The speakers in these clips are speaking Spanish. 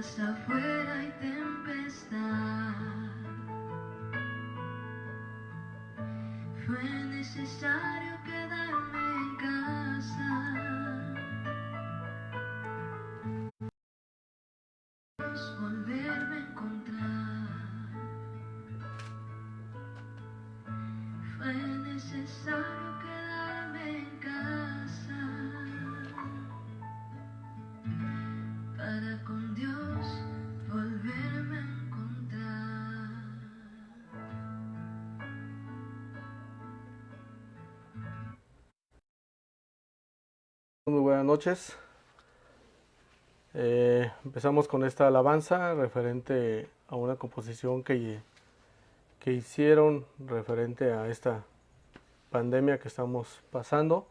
casa afuera hay tempestad. Fue necesario quedarme en casa. Volverme a encontrar. Fue necesario quedarme en casa para con Dios volverme a encontrar. Muy buenas noches. Empezamos con esta alabanza referente a una composición que hicieron referente a esta pandemia que estamos pasando,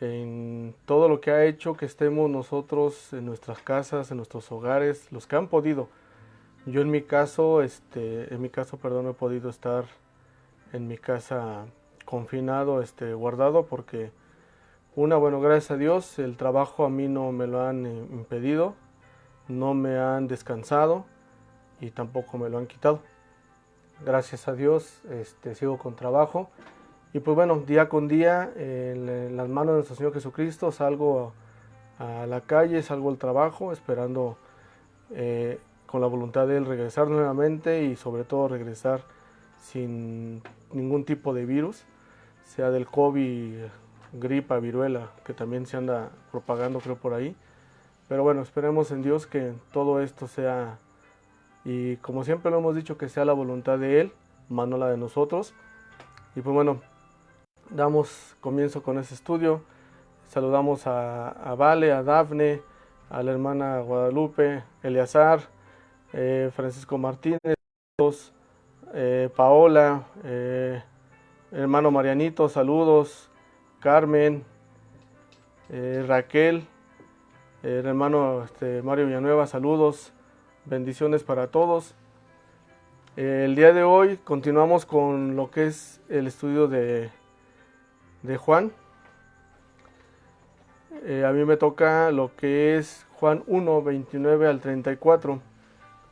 en todo lo que ha hecho que estemos nosotros en nuestras casas, en nuestros hogares, los que han podido. Yo en mi caso, perdón, no he podido estar en mi casa confinado, guardado, porque bueno, gracias a Dios, el trabajo a mí no me lo han impedido, no me han descansado y tampoco me lo han quitado. Gracias a Dios, sigo con trabajo. Y pues bueno, día con día, en las manos de nuestro Señor Jesucristo, salgo a la calle, salgo al trabajo, esperando con la voluntad de Él regresar nuevamente y sobre todo regresar sin ningún tipo de virus, sea del COVID, gripa, viruela, que también se anda propagando creo por ahí. Pero bueno, esperemos en Dios que todo esto sea, y como siempre lo hemos dicho, que sea la voluntad de Él, más no la de nosotros. Y pues bueno, damos comienzo con este estudio. Saludamos a Vale, a Dafne, a la hermana Guadalupe, Eleazar, Francisco Martínez, Paola, hermano Marianito, saludos, Carmen, Raquel, hermano Mario Villanueva, saludos, bendiciones para todos. El día de hoy continuamos con lo que es el estudio de Juan. A mí me toca lo que es Juan 1, 29 al 34.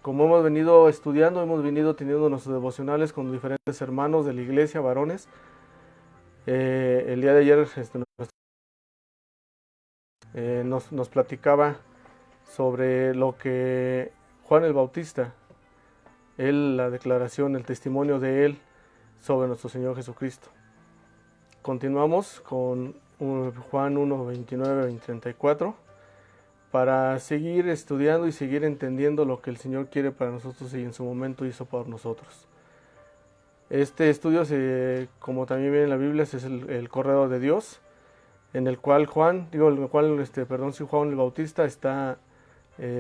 Como hemos venido estudiando, hemos venido teniendo nuestros devocionales con diferentes hermanos de la iglesia, varones. El día de ayer nos platicaba sobre lo que Juan el Bautista, la declaración, el testimonio de él sobre nuestro Señor Jesucristo. Continuamos con Juan 1, 29 y 34 para seguir estudiando y seguir entendiendo lo que el Señor quiere para nosotros y en su momento hizo por nosotros. Este estudio, como también viene en la Biblia, es el Cordero de Dios, en el cual Juan el Bautista está,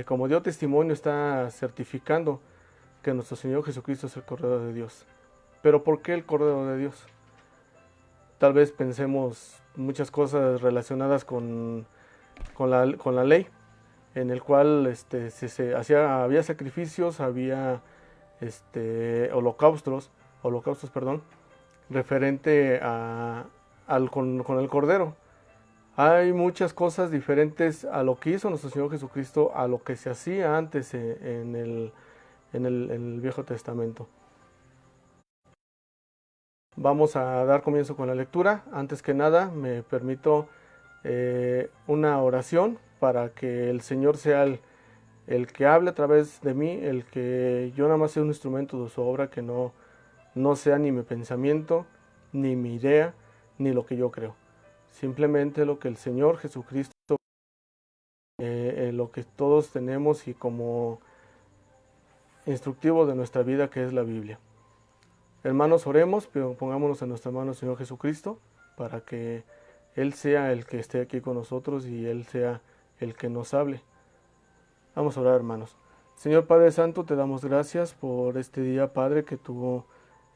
como dio testimonio, está certificando que nuestro Señor Jesucristo es el Cordero de Dios. Pero ¿por qué el Cordero de Dios? Tal vez pensemos muchas cosas relacionadas con la ley, en el cual había sacrificios, había holocaustos, referente con el Cordero. Hay muchas cosas diferentes a lo que hizo nuestro Señor Jesucristo, a lo que se hacía antes en el Viejo Testamento. Vamos a dar comienzo con la lectura. Antes que nada, me permito una oración para que el Señor sea el que hable a través de mí, el que yo nada más sea un instrumento de su obra, que no sea ni mi pensamiento, ni mi idea, ni lo que yo creo. Simplemente lo que el Señor Jesucristo, lo que todos tenemos y como instructivo de nuestra vida, que es la Biblia. Hermanos, oremos, pero pongámonos en nuestras manos, Señor Jesucristo, para que Él sea el que esté aquí con nosotros y Él sea el que nos hable. Vamos a orar, hermanos. Señor Padre Santo, te damos gracias por este día, Padre, que tú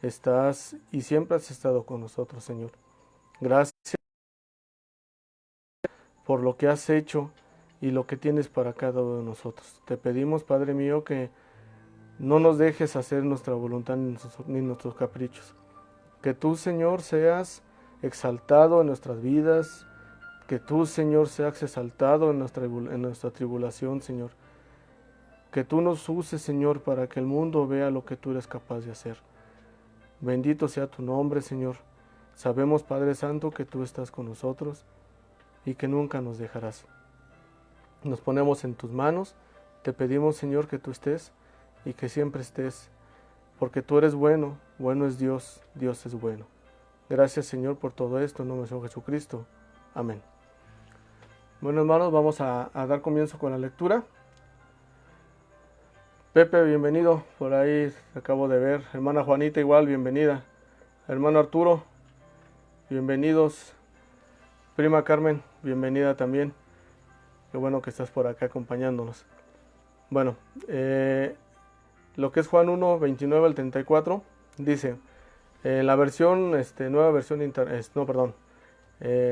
estás y siempre has estado con nosotros, Señor. Gracias por lo que has hecho y lo que tienes para cada uno de nosotros. Te pedimos, Padre mío, que no nos dejes hacer nuestra voluntad ni nuestros caprichos. Que tú, Señor, seas exaltado en nuestras vidas, que tú, Señor, seas exaltado en nuestra tribulación, Señor. Que tú nos uses, Señor, para que el mundo vea lo que tú eres capaz de hacer. Bendito sea tu nombre, Señor. Sabemos, Padre Santo, que tú estás con nosotros y que nunca nos dejarás. Nos ponemos en tus manos. Te pedimos, Señor, que tú estés y que siempre estés, porque tú eres bueno, bueno es Dios, Dios es bueno. Gracias, Señor, por todo esto, en nombre de Señor Jesucristo. Amén. Bueno, hermanos, vamos a dar comienzo con la lectura. Pepe, bienvenido, por ahí te acabo de ver. Hermana Juanita, igual, bienvenida. Hermano Arturo, bienvenidos. Prima Carmen, bienvenida también. Qué bueno que estás por acá acompañándonos. Bueno, lo que es Juan 1, 29 al 34, dice, la versión, nueva versión,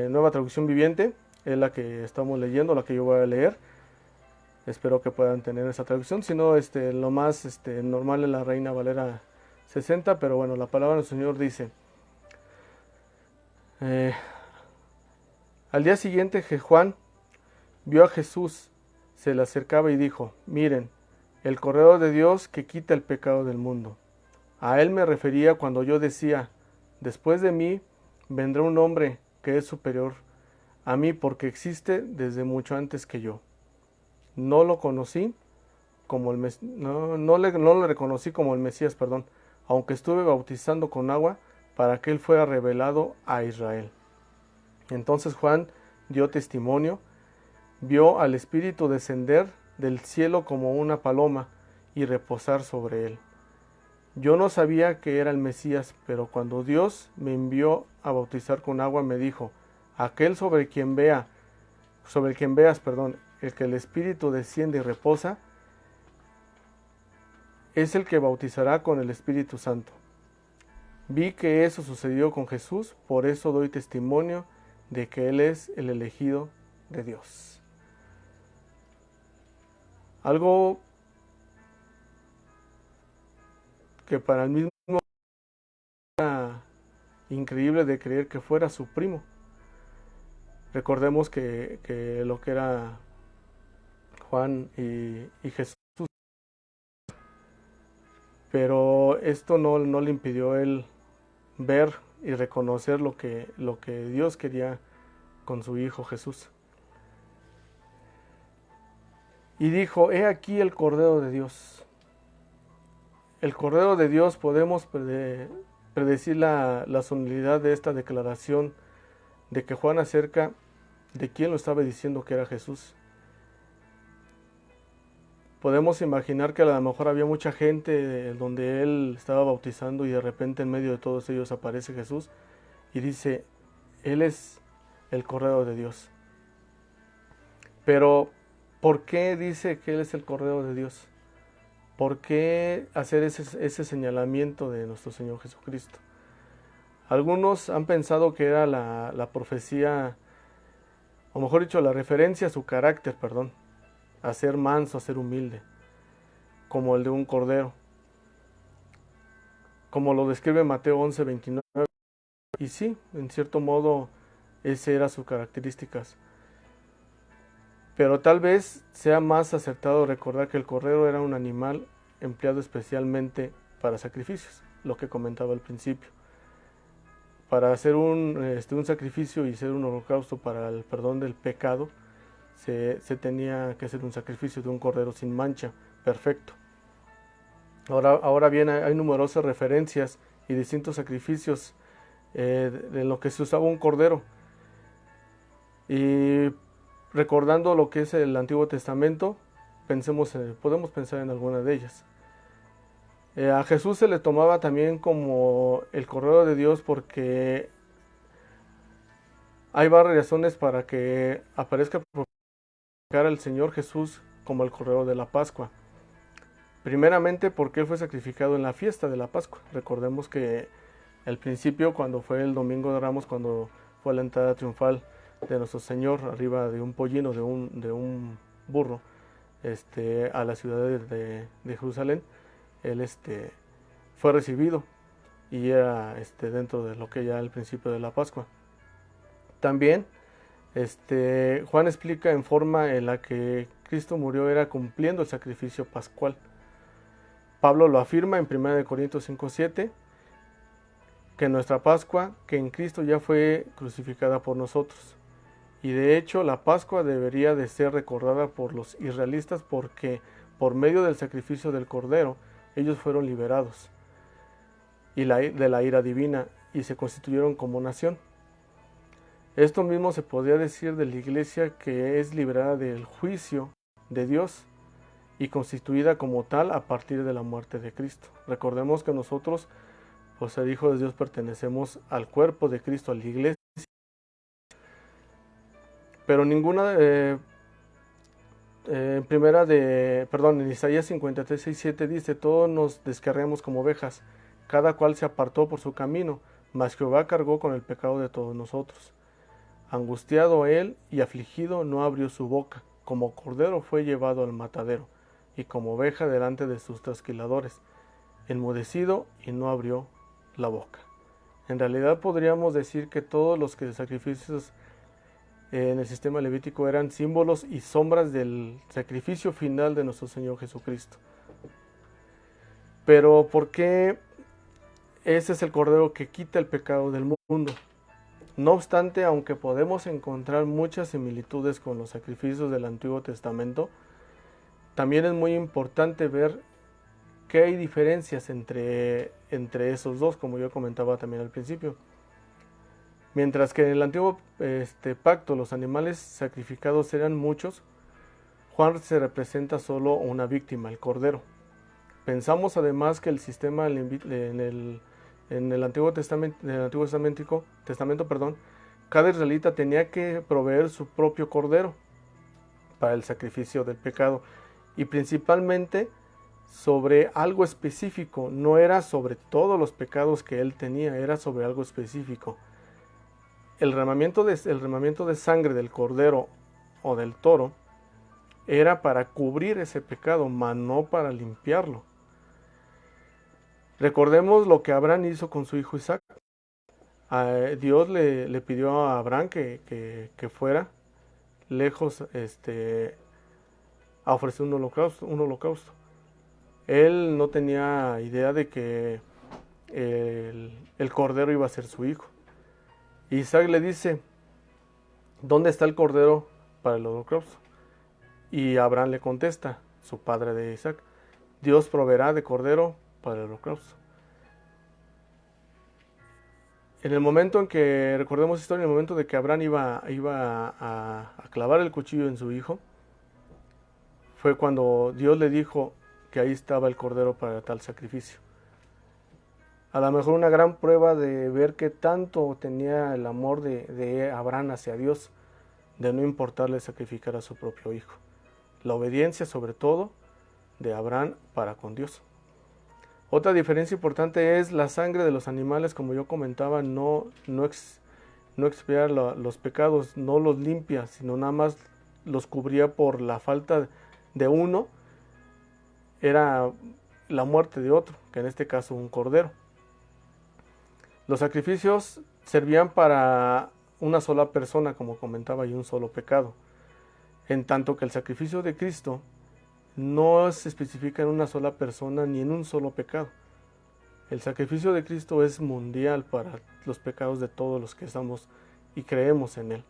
nueva traducción viviente, es la que estamos leyendo, la que yo voy a leer. Espero que puedan tener esa traducción, si no, lo más normal es la Reina Valera 60, pero bueno, la palabra del Señor dice, al día siguiente Juan vio a Jesús, se le acercaba y dijo, miren, el Cordero de Dios que quita el pecado del mundo. A él me refería cuando yo decía, después de mí vendrá un hombre que es superior a mí porque existe desde mucho antes que yo. No lo conocí como no le reconocí como el Mesías, perdón, aunque estuve bautizando con agua para que él fuera revelado a Israel. Entonces Juan dio testimonio, vio al Espíritu descender del cielo como una paloma y reposar sobre él. Yo no sabía que era el Mesías, pero cuando Dios me envió a bautizar con agua me dijo, aquel sobre el quien veas, el que el Espíritu desciende y reposa, es el que bautizará con el Espíritu Santo. Vi que eso sucedió con Jesús, por eso doy testimonio de que Él es el elegido de Dios. Algo que para el mismo era increíble de creer que fuera su primo. Recordemos que lo que era Juan y Jesús, pero esto no le impidió él ver y reconocer lo que Dios quería con su Hijo Jesús. Y dijo, he aquí el Cordero de Dios. El Cordero de Dios, podemos predecir la solemnidad de esta declaración de que Juan acerca de quién lo estaba diciendo que era Jesús. Podemos imaginar que a lo mejor había mucha gente donde él estaba bautizando y de repente en medio de todos ellos aparece Jesús y dice, Él es el Cordero de Dios. Pero, ¿por qué dice que Él es el Cordero de Dios? ¿Por qué hacer ese señalamiento de nuestro Señor Jesucristo? Algunos han pensado que era la profecía, o mejor dicho, la referencia a su carácter, a ser manso, a ser humilde, como el de un cordero, como lo describe Mateo 11, 29. Y sí, en cierto modo, esa era sus características. Pero tal vez sea más acertado recordar que el cordero era un animal empleado especialmente para sacrificios, lo que comentaba al principio. Para hacer un sacrificio y ser un holocausto para el perdón del pecado, se tenía que hacer un sacrificio de un cordero sin mancha, perfecto. Ahora bien, hay numerosas referencias y distintos sacrificios de lo que se usaba un cordero. Y recordando lo que es el Antiguo Testamento, podemos pensar en alguna de ellas. A Jesús se le tomaba también como el Cordero de Dios porque hay varias razones para que aparezca el Señor Jesús como el Cordero de la Pascua. Primeramente porque Él fue sacrificado en la fiesta de la Pascua. Recordemos que al principio, cuando fue el Domingo de Ramos, cuando fue la entrada triunfal de nuestro Señor arriba de un pollino, de un burro, a la ciudad de Jerusalén, Él fue recibido y era dentro de lo que ya el principio de la Pascua. También Juan explica en forma en la que Cristo murió era cumpliendo el sacrificio pascual. Pablo lo afirma en 1 Corintios 5:7, que nuestra Pascua, que en Cristo ya fue crucificada por nosotros. Y de hecho la Pascua debería de ser recordada por los israelitas porque por medio del sacrificio del Cordero ellos fueron liberados de la ira divina y se constituyeron como nación. Esto mismo se podría decir de la iglesia, que es liberada del juicio de Dios y constituida como tal a partir de la muerte de Cristo. Recordemos que nosotros, por ser hijos de Dios, pertenecemos al cuerpo de Cristo, a la iglesia. Pero ninguna, en Isaías 53:6-7 dice: todos nos descarriamos como ovejas, cada cual se apartó por su camino, mas Jehová cargó con el pecado de todos nosotros. Angustiado él y afligido no abrió su boca, como cordero fue llevado al matadero, y como oveja delante de sus trasquiladores, enmudecido y no abrió la boca. En realidad podríamos decir que todos los sacrificios en el sistema levítico eran símbolos y sombras del sacrificio final de nuestro Señor Jesucristo. Pero ¿por qué ese es el cordero que quita el pecado del mundo? No obstante, aunque podemos encontrar muchas similitudes con los sacrificios del Antiguo Testamento, también es muy importante ver que hay diferencias entre esos dos, como yo comentaba también al principio. Mientras que en el antiguo pacto los animales sacrificados eran muchos, Juan se representa solo una víctima, el cordero. Pensamos además que el sistema en el Antiguo Testamento, cada israelita tenía que proveer su propio cordero para el sacrificio del pecado, y principalmente sobre algo específico. No era sobre todos los pecados que él tenía, era sobre algo específico. El remamiento de sangre del cordero o del toro era para cubrir ese pecado, mas no para limpiarlo. Recordemos lo que Abraham hizo con su hijo Isaac. Dios le pidió a Abraham que fuera lejos a ofrecer un holocausto. Él no tenía idea de que el cordero iba a ser su hijo. Isaac le dice: ¿dónde está el cordero para el holocausto? Y Abraham le contesta, su padre de Isaac: Dios proveerá de cordero para el holocausto. En el momento en que, recordemos la historia, en el momento de que Abraham iba a clavar el cuchillo en su hijo, fue cuando Dios le dijo que ahí estaba el cordero para tal sacrificio. A lo mejor una gran prueba de ver qué tanto tenía el amor de Abraham hacia Dios, de no importarle sacrificar a su propio hijo. La obediencia, sobre todo, de Abraham para con Dios. Otra diferencia importante es la sangre de los animales, como yo comentaba, no expía los pecados, no los limpia, sino nada más los cubría por la falta de uno, era la muerte de otro, que en este caso un cordero. Los sacrificios servían para una sola persona, como comentaba, y un solo pecado, en tanto que el sacrificio de Cristo no se especifica en una sola persona ni en un solo pecado. El sacrificio de Cristo es mundial para los pecados de todos los que estamos y creemos en Él.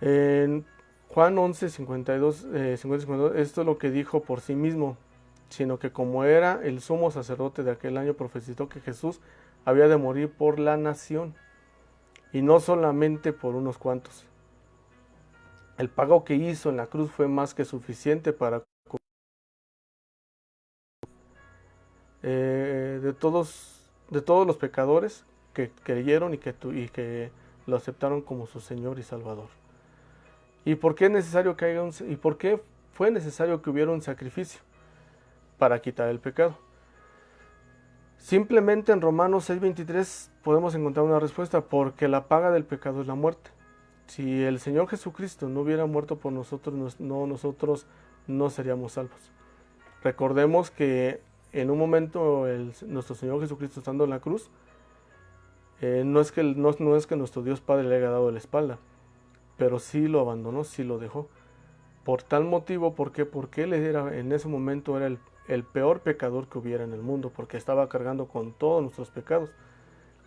En Juan 11, 52, esto es lo que dijo por sí mismo, sino que como era el sumo sacerdote de aquel año, profetizó que Jesús había de morir por la nación, y no solamente por unos cuantos. El pago que hizo en la cruz fue más que suficiente para de todos los pecadores que creyeron y que lo aceptaron como su Señor y Salvador. ¿Y por qué fue necesario que hubiera un sacrificio? Para quitar el pecado. Simplemente en Romanos 6:23 podemos encontrar una respuesta: porque la paga del pecado es la muerte. Si el Señor Jesucristo no hubiera muerto por nosotros, nosotros no seríamos salvos. Recordemos que en un momento nuestro Señor Jesucristo, estando en la cruz, no es que nuestro Dios Padre le haya dado la espalda, pero sí lo abandonó, sí lo dejó. Por tal motivo, ¿por qué? Porque él era, en ese momento era el peor pecador que hubiera en el mundo, porque estaba cargando con todos nuestros pecados.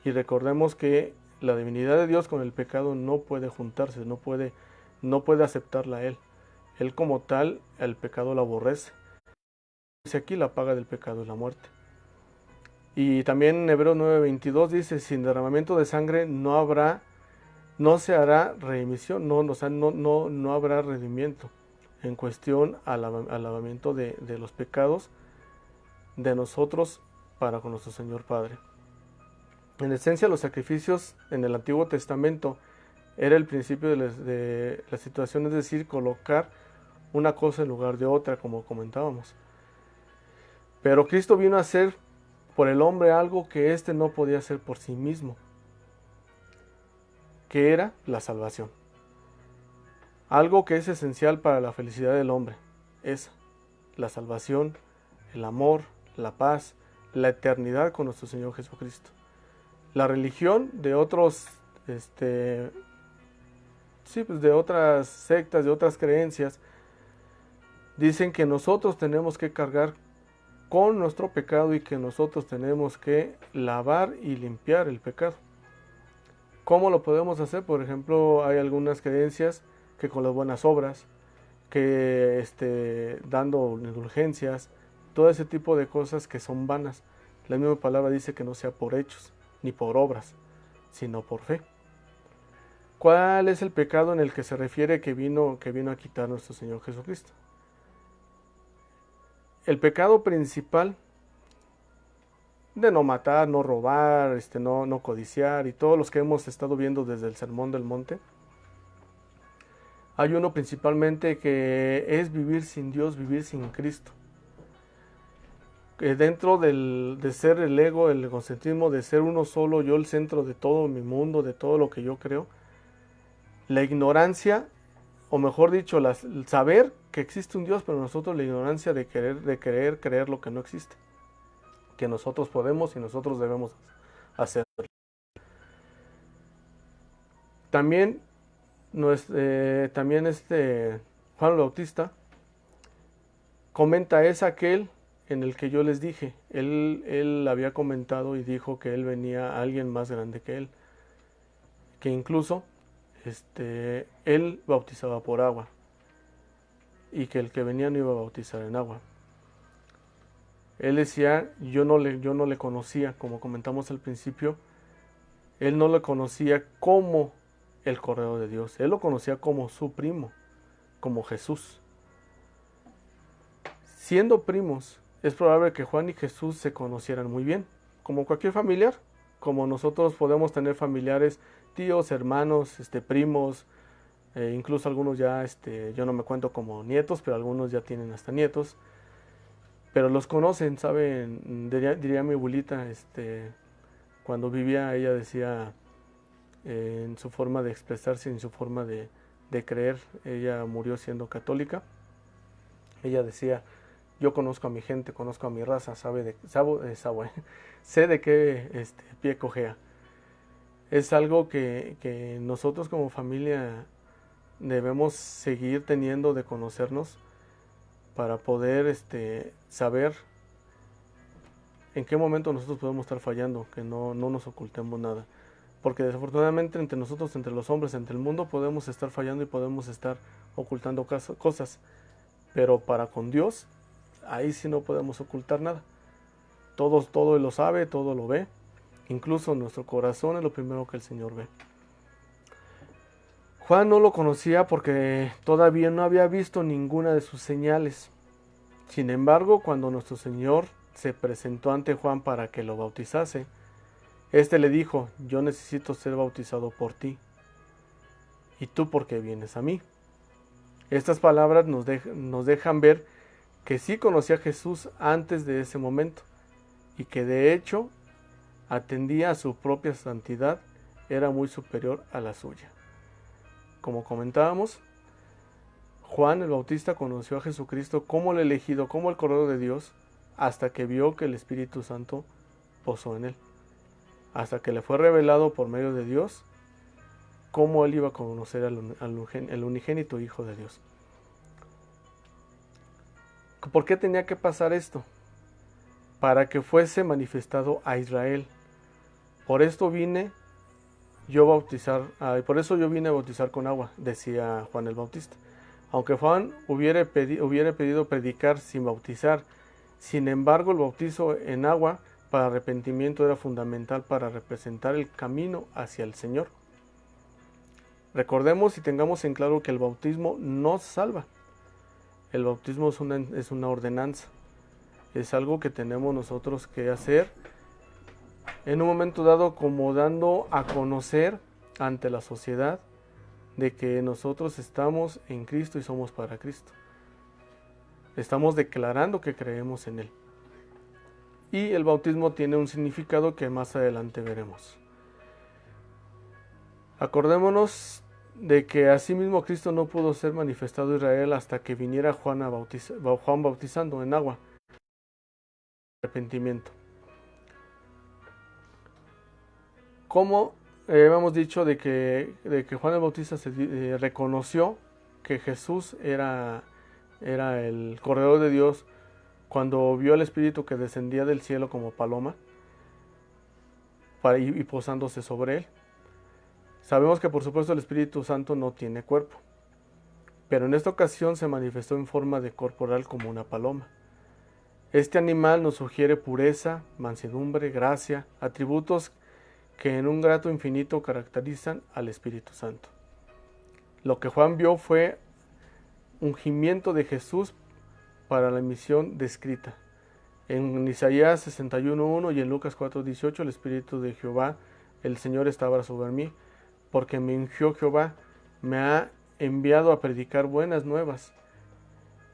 Y recordemos que la divinidad de Dios con el pecado no puede juntarse, no puede aceptarla a él. Él como tal, el pecado lo aborrece. Dice aquí, la paga del pecado es la muerte. Y también en Hebreos 9:22 dice, sin derramamiento de sangre no se hará remisión, no habrá redimiento en cuestión al lavamiento de los pecados de nosotros para con nuestro Señor Padre. En esencia, los sacrificios en el Antiguo Testamento era el principio de la situación, es decir, colocar una cosa en lugar de otra, como comentábamos. Pero Cristo vino a hacer por el hombre algo que éste no podía hacer por sí mismo, que era la salvación. Algo que es esencial para la felicidad del hombre es la salvación, el amor, la paz, la eternidad con nuestro Señor Jesucristo. La religión de otros, de otras sectas, de otras creencias, dicen que nosotros tenemos que cargar con nuestro pecado y que nosotros tenemos que lavar y limpiar el pecado. ¿Cómo lo podemos hacer? Por ejemplo, hay algunas creencias que con las buenas obras, que dando indulgencias, todo ese tipo de cosas que son vanas. La misma palabra dice que no sea por hechos, ni por obras, sino por fe. ¿Cuál es el pecado en el que se refiere que vino a quitar nuestro Señor Jesucristo? El pecado principal de no matar, no robar, no codiciar y todos los que hemos estado viendo desde el Sermón del Monte. Hay uno principalmente que es vivir sin Dios, vivir sin Cristo. Dentro de ser el ego, el egocentrismo, de ser uno solo, yo el centro de todo mi mundo, de todo lo que yo creo, la ignorancia, o mejor dicho, el saber que existe un Dios, pero nosotros la ignorancia de querer creer lo que no existe, que nosotros podemos y nosotros debemos hacer. También Juan Bautista comenta, es aquel en el que yo les dije, él había comentado y dijo que él venía a alguien más grande que él, que incluso él bautizaba por agua y que el que venía no iba a bautizar en agua. Él decía, yo no le conocía, como comentamos al principio, él no le conocía como el Cordero de Dios, él lo conocía como su primo, como Jesús. Siendo primos, es probable que Juan y Jesús se conocieran muy bien, como cualquier familiar, como nosotros podemos tener familiares, tíos, hermanos, primos, incluso algunos ya, yo no me cuento como nietos, pero algunos ya tienen hasta nietos, pero los conocen, saben, diría mi abuelita, cuando vivía, ella decía, en su forma de expresarse, en su forma de creer, ella murió siendo católica, ella decía, yo conozco a mi gente, conozco a mi raza, sé de qué pie cojea. Es algo que nosotros como familia debemos seguir teniendo, de conocernos para poder saber en qué momento nosotros podemos estar fallando, que no nos ocultemos nada. Porque desafortunadamente entre nosotros, entre los hombres, entre el mundo, podemos estar fallando y podemos estar ocultando cosas. Pero para con Dios, ahí sí no podemos ocultar nada. Todo Él lo sabe, todo lo ve. Incluso nuestro corazón es lo primero que el Señor ve. Juan no lo conocía porque todavía no había visto ninguna de sus señales. Sin embargo, cuando nuestro Señor se presentó ante Juan para que lo bautizase, éste le dijo, yo necesito ser bautizado por ti. ¿Y tú por qué vienes a mí? Estas palabras nos dejan ver que sí conocía a Jesús antes de ese momento y que de hecho atendía a su propia santidad, era muy superior a la suya. Como comentábamos, Juan el Bautista conoció a Jesucristo como el elegido, como el Cordero de Dios, hasta que vio que el Espíritu Santo posó en él, hasta que le fue revelado por medio de Dios cómo él iba a conocer al unigénito Hijo de Dios. ¿Por qué tenía que pasar esto? Para que fuese manifestado a Israel. Por esto vine yo a bautizar, por eso yo vine a bautizar con agua, decía Juan el Bautista. Aunque Juan hubiera pedido predicar sin bautizar, sin embargo el bautizo en agua para arrepentimiento era fundamental para representar el camino hacia el Señor. Recordemos y tengamos en claro que el bautismo no salva. El bautismo es una ordenanza. Es algo que tenemos nosotros que hacer en un momento dado, como dando a conocer ante la sociedad de que nosotros estamos en Cristo y somos para Cristo. Estamos declarando que creemos en Él. Y el bautismo tiene un significado que más adelante veremos. Acordémonos de que asimismo Cristo no pudo ser manifestado a Israel hasta que viniera Juan bautizando en agua. Arrepentimiento. Como hemos dicho de que Juan el Bautista reconoció que Jesús era el Cordero de Dios cuando vio al Espíritu que descendía del cielo como paloma y posándose sobre él. Sabemos que por supuesto el Espíritu Santo no tiene cuerpo, pero en esta ocasión se manifestó en forma de corporal como una paloma. Este animal nos sugiere pureza, mansedumbre, gracia, atributos que en un grato infinito caracterizan al Espíritu Santo. Lo que Juan vio fue ungimiento de Jesús para la misión descrita. En Isaías 61:1 y en Lucas 4:18, el Espíritu de Jehová, el Señor, estaba sobre mí, porque me ungió Jehová, me ha enviado a predicar buenas nuevas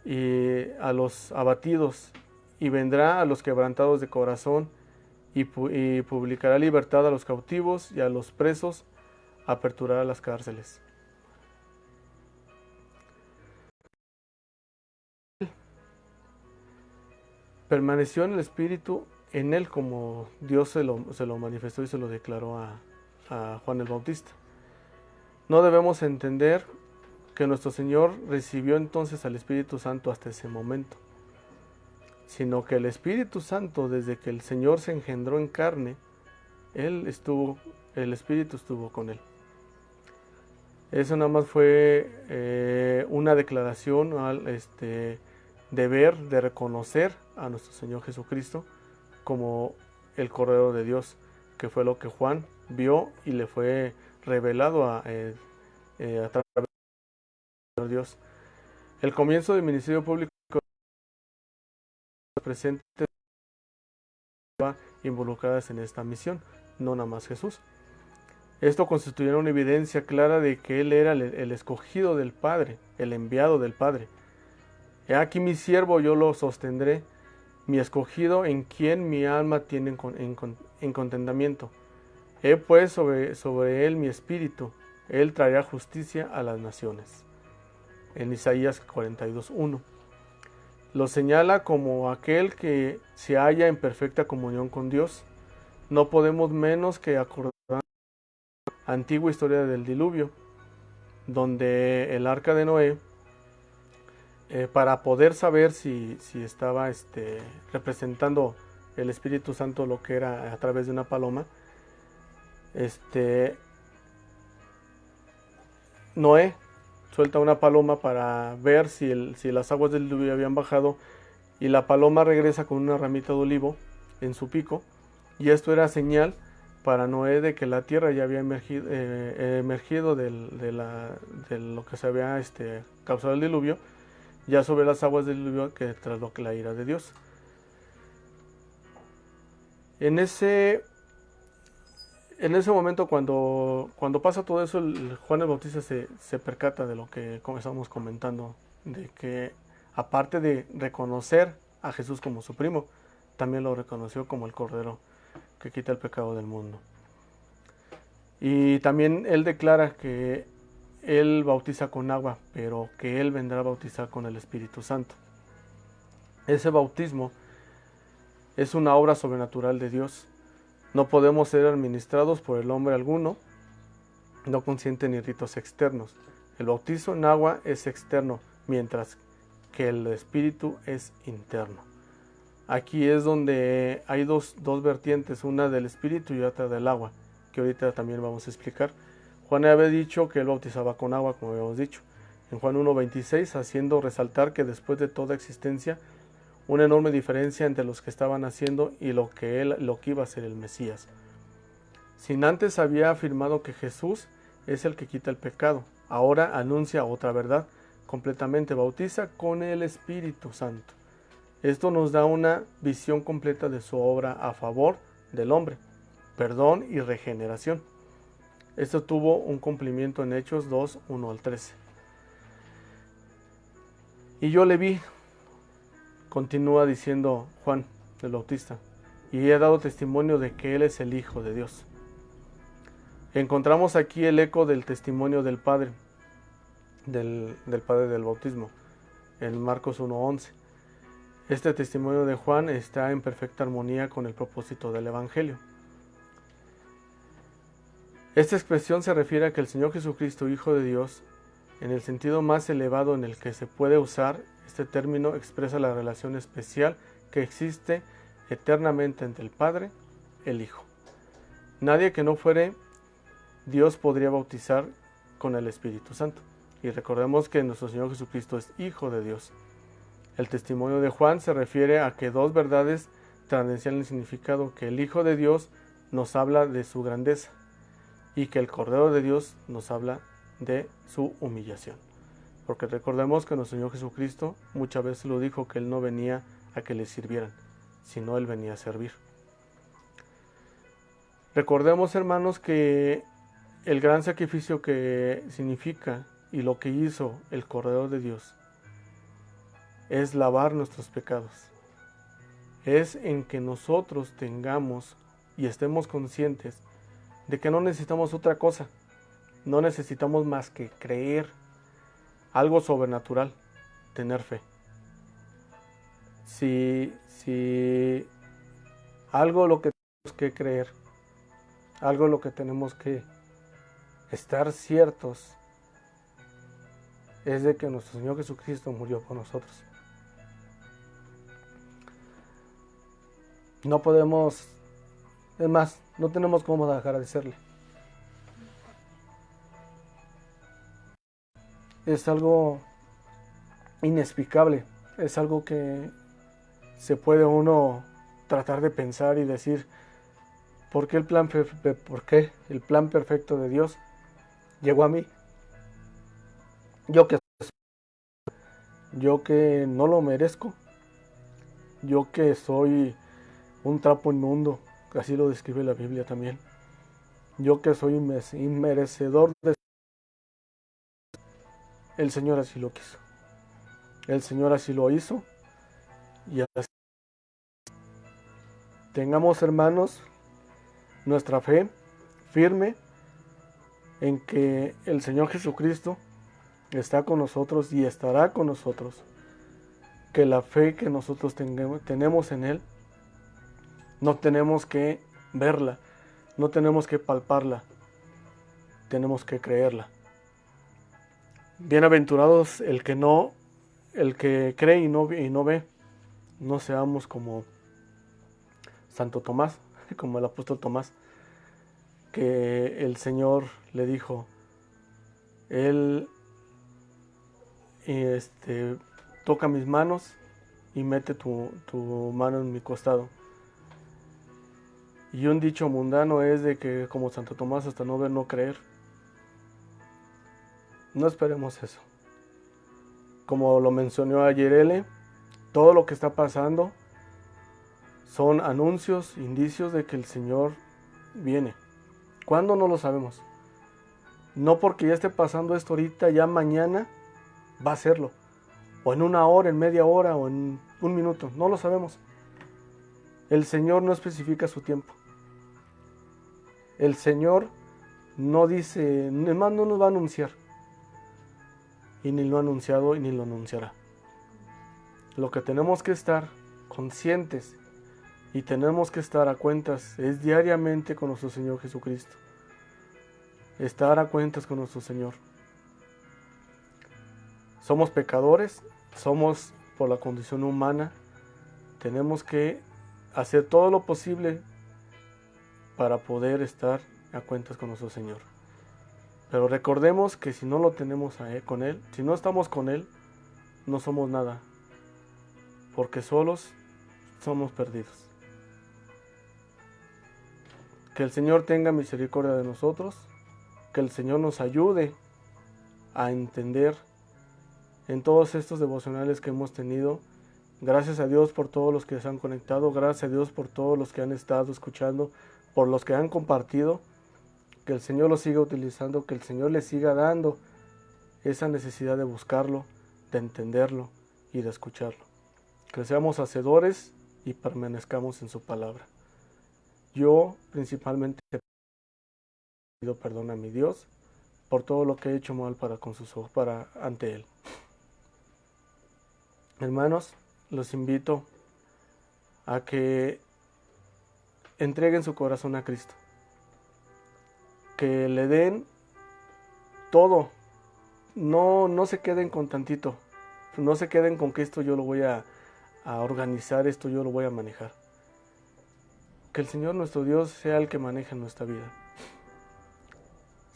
y a los abatidos, y vendrá a los quebrantados de corazón, y publicará libertad a los cautivos y a los presos, aperturará las cárceles. Permaneció en el Espíritu en él como Dios se lo manifestó y se lo declaró a Juan el Bautista. No debemos entender que nuestro Señor recibió entonces al Espíritu Santo hasta ese momento, sino que el Espíritu Santo, desde que el Señor se engendró en carne, el Espíritu estuvo con él. Eso nada más fue una declaración de ver, de reconocer a nuestro Señor Jesucristo como el Cordero de Dios, que fue lo que Juan vio y le fue revelado a través de Dios. El comienzo del ministerio público presente involucradas en esta misión, no nada más Jesús. Esto constituía una evidencia clara de que Él era el escogido del Padre, el enviado del Padre. He aquí mi siervo, yo lo sostendré, mi escogido en quien mi alma tiene en contentamiento. He pues sobre él mi espíritu, él traerá justicia a las naciones. En Isaías 42:1. Lo señala como aquel que se halla en perfecta comunión con Dios. No podemos menos que acordar la antigua historia del diluvio, donde el arca de Noé, para poder saber si estaba representando el Espíritu Santo lo que era a través de una paloma, Noé suelta una paloma para ver si las aguas del diluvio habían bajado, y la paloma regresa con una ramita de olivo en su pico, y esto era señal para Noé de que la tierra ya había emergido de lo que se había causado el diluvio, ya sobre las aguas del diluvio, que tras lo que la ira de Dios. En ese momento, cuando pasa todo eso, Juan el Bautista se percata de lo que estamos comentando, de que aparte de reconocer a Jesús como su primo, también lo reconoció como el Cordero que quita el pecado del mundo. Y también él declara que él bautiza con agua, pero que él vendrá a bautizar con el Espíritu Santo. Ese bautismo es una obra sobrenatural de Dios. No podemos ser administrados por el hombre alguno, no consiente ni ritos externos. El bautizo en agua es externo, mientras que el espíritu es interno. Aquí es donde hay dos vertientes, una del espíritu y otra del agua, que ahorita también vamos a explicar. Juan había dicho que él bautizaba con agua, como habíamos dicho, en Juan 1:26, haciendo resaltar que después de toda existencia, una enorme diferencia entre los que estaban haciendo y lo que iba a ser el Mesías. Sin antes había afirmado que Jesús es el que quita el pecado, ahora anuncia otra verdad, completamente bautiza con el Espíritu Santo. Esto nos da una visión completa de su obra a favor del hombre, perdón y regeneración. Esto tuvo un cumplimiento en Hechos 2, 1 al 13. Y yo le vi, continúa diciendo Juan el Bautista, y he dado testimonio de que Él es el Hijo de Dios. Encontramos aquí el eco del testimonio del Padre, del Padre del bautismo, en Marcos 1:11. Este testimonio de Juan está en perfecta armonía con el propósito del Evangelio. Esta expresión se refiere a que el Señor Jesucristo, Hijo de Dios, en el sentido más elevado en el que se puede usar este término, expresa la relación especial que existe eternamente entre el Padre y el Hijo. Nadie que no fuere Dios podría bautizar con el Espíritu Santo. Y recordemos que nuestro Señor Jesucristo es Hijo de Dios. El testimonio de Juan se refiere a que dos verdades transversales en significado, que el Hijo de Dios nos habla de su grandeza y que el Cordero de Dios nos habla de su humillación. Porque recordemos que nuestro Señor Jesucristo muchas veces lo dijo, que Él no venía a que le sirvieran, sino Él venía a servir. Recordemos, hermanos, que el gran sacrificio que significa y lo que hizo el Cordero de Dios es lavar nuestros pecados. Es en que nosotros tengamos y estemos conscientes de que no necesitamos otra cosa. No necesitamos más que creer algo sobrenatural, tener fe. Si algo lo que tenemos que creer, algo lo que tenemos que estar ciertos, es de que nuestro Señor Jesucristo murió por nosotros. No podemos, es más, no tenemos cómo dejar de serle. Es algo inexplicable, es algo que se puede uno tratar de pensar y decir, ¿por qué el plan perfecto de Dios llegó a mí? Yo que no lo merezco, yo que soy un trapo inmundo, así lo describe la Biblia también, yo que soy inmerecedor de... El Señor así lo quiso, el Señor así lo hizo, y así tengamos, hermanos, nuestra fe firme en que el Señor Jesucristo está con nosotros y estará con nosotros, que la fe que nosotros tenemos en Él, no tenemos que verla, no tenemos que palparla, tenemos que creerla. Bienaventurados el que cree y no ve. No seamos como Santo Tomás, como el apóstol Tomás, que el Señor le dijo, Él toca mis manos y mete tu mano en mi costado. Y un dicho mundano es de que como Santo Tomás, hasta no ver, no creer. No esperemos eso. Como lo mencionó ayer L, todo lo que está pasando son anuncios, indicios de que el Señor viene. ¿Cuándo? No lo sabemos. No porque ya esté pasando esto ahorita, ya mañana va a hacerlo. O en una hora, en media hora, o en un minuto. No lo sabemos. El Señor no especifica su tiempo. El Señor no dice, además no nos va a anunciar. Y ni lo ha anunciado y ni lo anunciará. Lo que tenemos que estar conscientes y tenemos que estar a cuentas es diariamente con nuestro Señor somos pecadores, somos por la condición humana, tenemos que hacer todo lo posible para poder estar a cuentas con nuestro Señor. Pero recordemos que si no lo tenemos con Él, si no estamos con Él, no somos nada, porque solos somos perdidos. Que el Señor tenga misericordia de nosotros, que el Señor nos ayude a entender en todos estos devocionales que hemos tenido. Gracias a Dios por todos los que se han conectado, gracias a Dios por todos los que han estado escuchando, por los que han compartido. Que el Señor los siga utilizando, que el Señor les siga dando esa necesidad de buscarlo, de entenderlo y de escucharlo. Que seamos hacedores y permanezcamos en su palabra. Yo principalmente pido perdón a mi Dios por todo lo que he hecho mal para con sus ojos, para ante Él. Hermanos, los invito a que entreguen su corazón a Cristo. Que le den todo. No se queden con tantito. No se queden con que esto yo lo voy a organizar, esto yo lo voy a manejar. Que el Señor nuestro Dios sea el que maneje nuestra vida.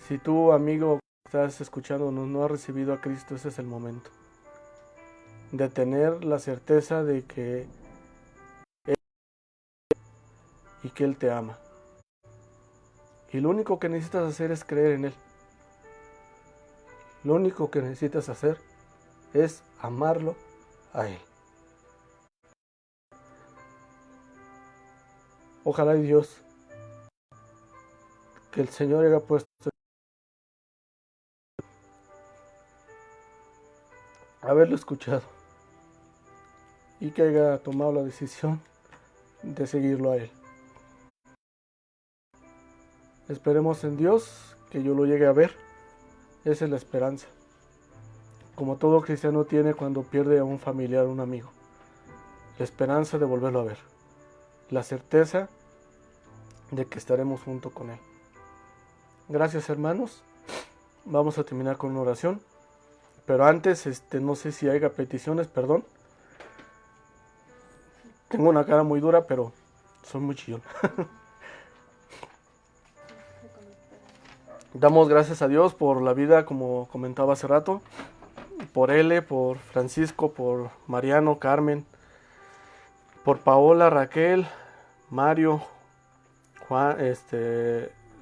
Si tú, amigo, estás escuchándonos, no has recibido a Cristo, ese es el momento de tener la certeza de que Él te ama. Y lo único que necesitas hacer es creer en Él. Lo único que necesitas hacer es amarlo a Él. Ojalá y Dios, que el Señor haya puesto haberlo escuchado y que haya tomado la decisión de seguirlo a Él. Esperemos en Dios que yo lo llegue a ver. Esa es la esperanza. Como todo cristiano tiene cuando pierde a un familiar o un amigo. La esperanza de volverlo a ver. La certeza de que estaremos junto con Él. Gracias, hermanos. Vamos a terminar con una oración. Pero antes, no sé si haya peticiones, perdón. Tengo una cara muy dura, pero soy muy chillón. Damos gracias a Dios por la vida, como comentaba hace rato, por Ele, por Francisco, por Mariano, Carmen, por Paola, Raquel, Mario, Juan,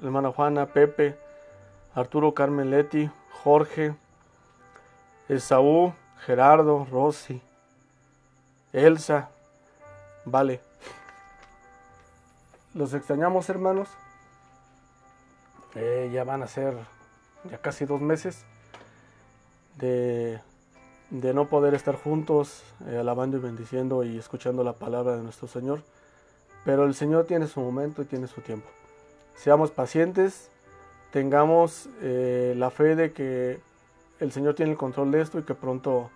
hermana Juana, Pepe, Arturo, Carmen, Leti, Jorge, Esaú, Gerardo, Rosy, Elsa, Vale. Los extrañamos, hermanos. Ya van a ser ya casi 2 meses de no poder estar juntos, alabando y bendiciendo y escuchando la palabra de nuestro Señor. Pero el Señor tiene su momento y tiene su tiempo. Seamos pacientes, tengamos la fe de que el Señor tiene el control de esto y que pronto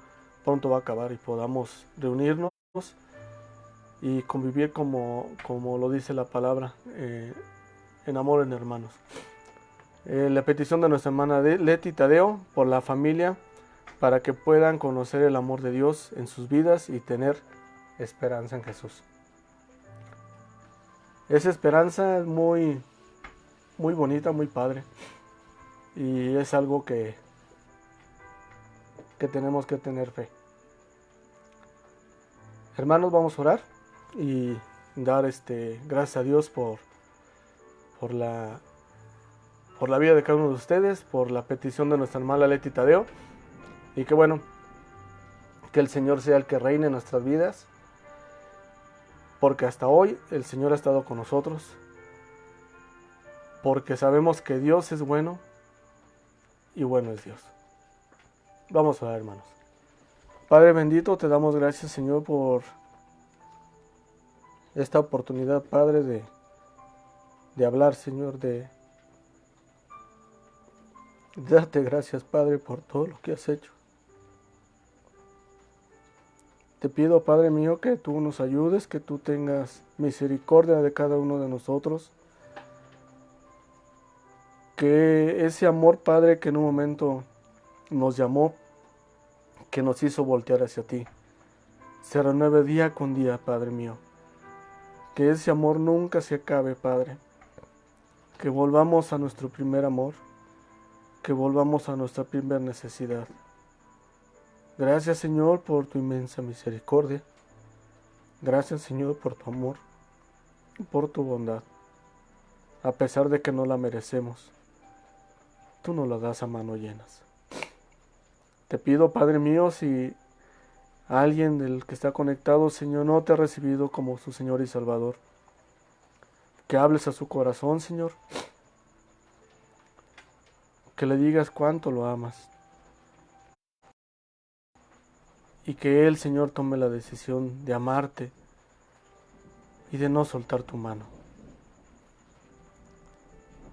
va a acabar y podamos reunirnos y convivir como lo dice la palabra, en amor en hermanos. La petición de nuestra hermana Leti Tadeo por la familia, para que puedan conocer el amor de Dios en sus vidas y tener esperanza en Jesús. Esa esperanza es muy, muy bonita, muy padre, y es algo que tenemos que tener fe. Hermanos, vamos a orar y dar gracias a Dios por la vida de cada uno de ustedes, por la petición de nuestra hermana Leti Tadeo, y que bueno, que el Señor sea el que reine en nuestras vidas, porque hasta hoy el Señor ha estado con nosotros, porque sabemos que Dios es bueno y bueno es Dios. Vamos a orar, hermanos. Padre bendito, te damos gracias, Señor, por esta oportunidad, Padre, de hablar, Señor, de darte gracias, Padre, por todo lo que has hecho. Te pido, Padre mío, que tú nos ayudes, que tú tengas misericordia de cada uno de nosotros. Que ese amor, Padre, que en un momento nos llamó, que nos hizo voltear hacia ti se renueve día con día, Padre mío. Que ese amor nunca se acabe, Padre. Que volvamos a nuestro primer amor, que volvamos a nuestra primera necesidad. Gracias, Señor, por tu inmensa misericordia. Gracias, Señor, por tu amor, por tu bondad. A pesar de que no la merecemos, tú nos la das a mano llenas. Te pido, Padre mío, si alguien del que está conectado, Señor, no te ha recibido como su Señor y Salvador, que hables a su corazón, Señor, que le digas cuánto lo amas y que Él, Señor, tome la decisión de amarte y de no soltar tu mano.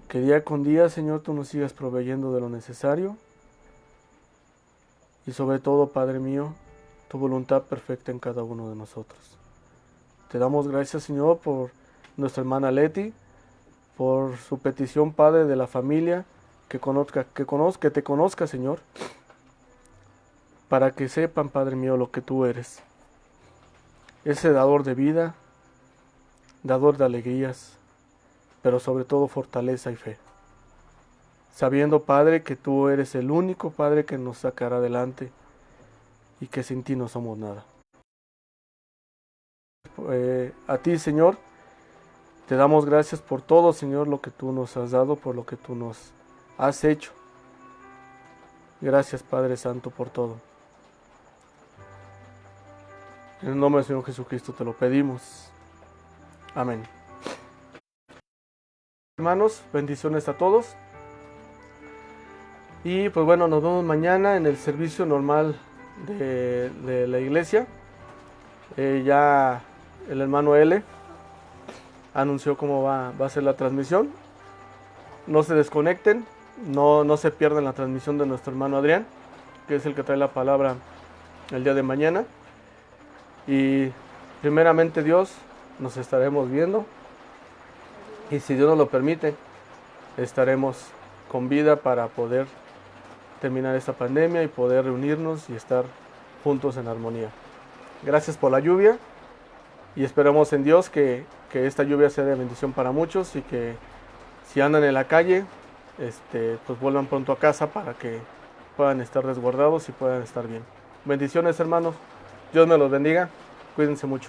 Que día con día, Señor, tú nos sigas proveyendo de lo necesario y sobre todo, Padre mío, tu voluntad perfecta en cada uno de nosotros. Te damos gracias, Señor, por nuestra hermana Leti, por su petición, Padre, de la familia, que te conozca, Señor, para que sepan, Padre mío, lo que tú eres. Ese dador de vida, dador de alegrías, pero sobre todo fortaleza y fe. Sabiendo, Padre, que tú eres el único, Padre, que nos sacará adelante y que sin ti no somos nada. A ti, Señor, te damos gracias por todo, Señor, lo que tú nos has dado, por lo que tú nos has hecho. Gracias, Padre Santo, por todo. En el nombre del Señor Jesucristo te lo pedimos. Amén. Hermanos, bendiciones a todos. Y pues bueno, nos vemos mañana en el servicio normal de la iglesia. Ya el hermano L anunció cómo va a ser la transmisión. No se desconecten, no se pierdan la transmisión de nuestro hermano Adrián, que es el que trae la palabra el día de mañana. Y primeramente Dios, nos estaremos viendo. Y si Dios nos lo permite, estaremos con vida para poder terminar esta pandemia y poder reunirnos y estar juntos en armonía. Gracias por la lluvia y esperamos en Dios que esta lluvia sea de bendición para muchos y que si andan en la calle, pues vuelvan pronto a casa para que puedan estar resguardados y puedan estar bien. Bendiciones, hermanos. Dios me los bendiga. Cuídense mucho.